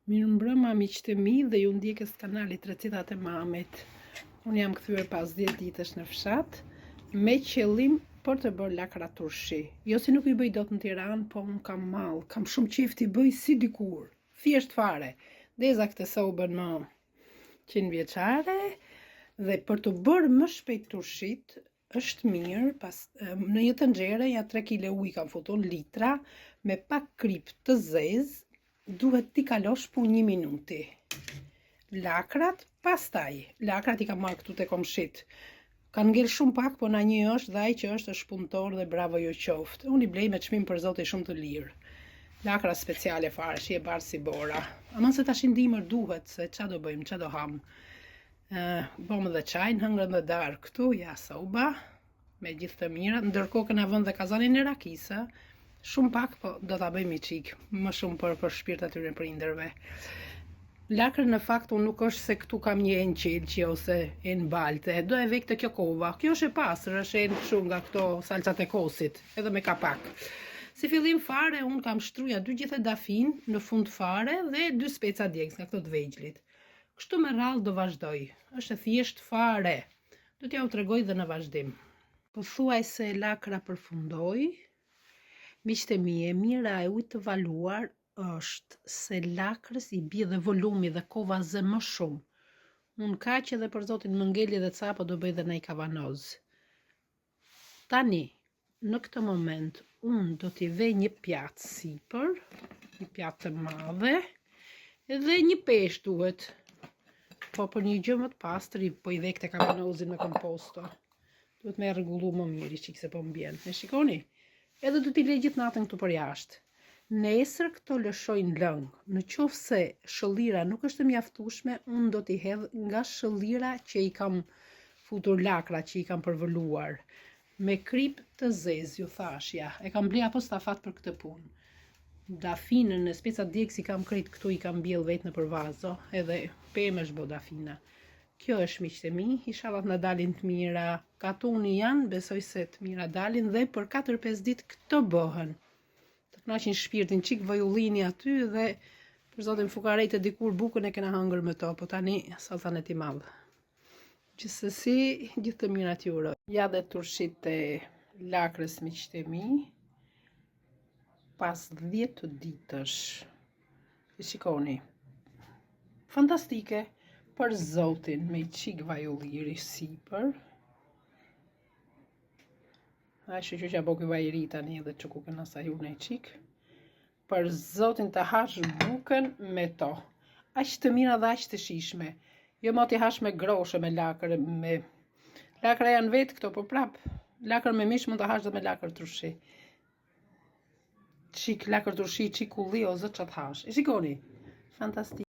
Mirëmbrëma miqtë e mi dhe ju ndjekës kanalit Recetat e Mamit. Unë jam kthyer pas 10 ditësh në fshat me qëllim për të bërë lakra turshi. Jo si nuk i bëj dot në Tiranë, po unë kam mall, kam shumë qejf t'i bëj si dikur. Thjesht fare. Deza këtë sobën më 100 vjeçare dhe për të bërë më shpejt turshit është mirë në një tenxhere ja 3 kg ujë kam futur litra me pak krip të zezë. Duhet t'i kalosh për 1 minuti. Lakrat, pastaj, lakrat I kam marrë këtu te komshit. Kanë ngel shumë pak, po na një është dhe ai që është shpunëtor dhe bravo ju qoftë. Unë I blej me çmim për zoti shumë të lirë. Lakra speciale fare, shi e bardh si bora. Aman se tash ndihmër duhet, se ç'a do bëjmë, ç'a do ham. Bëm edhe çajin, hëngrën dhe darë këtu, ja soba, me gjithë të mira. Ndërkohë kena vënë dhe kazanin e rakisë. Shumë pak, po do ta bëjmë I çik, më shumë për shpirt atyre prindërve. Lakrën në fakt unë nuk është se këtu kam një enqelqi ose en balte, do e vej këtë kjo kova. Kjo është e pastër, është en shumë nga këto salcat e kosit, edhe me kapak. Si fillim fare unë kam shtruja 2 gjethe dafin në fund fare dhe 2 speca djegës nga këto të vegjlit. Kështu me radhë do vazhdoj. Është thjesht fare. Do t'ja u tregoj dhe në vazhdim. Po thuaj se lakra përfundoi. Miqtë e mi, e mira e ujit të valuar është se lakrës I bie dhe volumi dhe kova zë më shumë. Unë kaq edhe për zotin më ngeli dhe ca, po do bëj dhe nej kavanoz. Tani, në këtë moment, unë do t'i vej një pjatë sipër, një pjatë të madhe, edhe një peshë duhet. Po për një gjë më të pastër, po I vej këtë kavanozin me komposto. Duhet me rregullu më mirë, çik se po m'bjen. E shikoni? Edhe do t'i lej gjithë natën këtu për jashtë. Nesër këto lëshojnë lëng. Në qoftë se shëllira nuk është e mjaftueshme, unë do t'i hedh nga shëllira që I kam futur lakra, që I kam përvëluar. Me krip të zezë, ju thashja. E kam ble apo stafat për këtë punë. Dafinën e specat djegës I kam krejt këtu, I kam bjell vetë në përvazo, edhe pemesh bo dafina. Kjo është miqtë e mi, inshallah na dalin të mira. Katuni janë, besoj se të mira dalin dhe për 4-5 ditë këto bëhen. Të kënaqin shpirtin, çik vojullini aty dhe për zotin fukarejt e dikur bukën e kena hëngër me to, po tani salltanet I madh. Gjithsesi, gjithë të mirat ju uroj. Ja dhe turshit e lakrës miqtë e mi, pas 10 ditësh. E shikoni. Fantastike. Për zotin, me qik vajulliri sipër. A që që bo këj vajri tani edhe që ku këna sa ju në qik. Për zotin të hash bukën me to. Aq të mira dhe aq të shishme. Jo mo t'i hash me groshe, me lakër, me... Lakra janë vetë këto, po prap. Lakër me mish mund të hash dhe me lakër turshi. Qik lakër turshi, qik kulli o zë që t'hash. E shikoni, fantastik.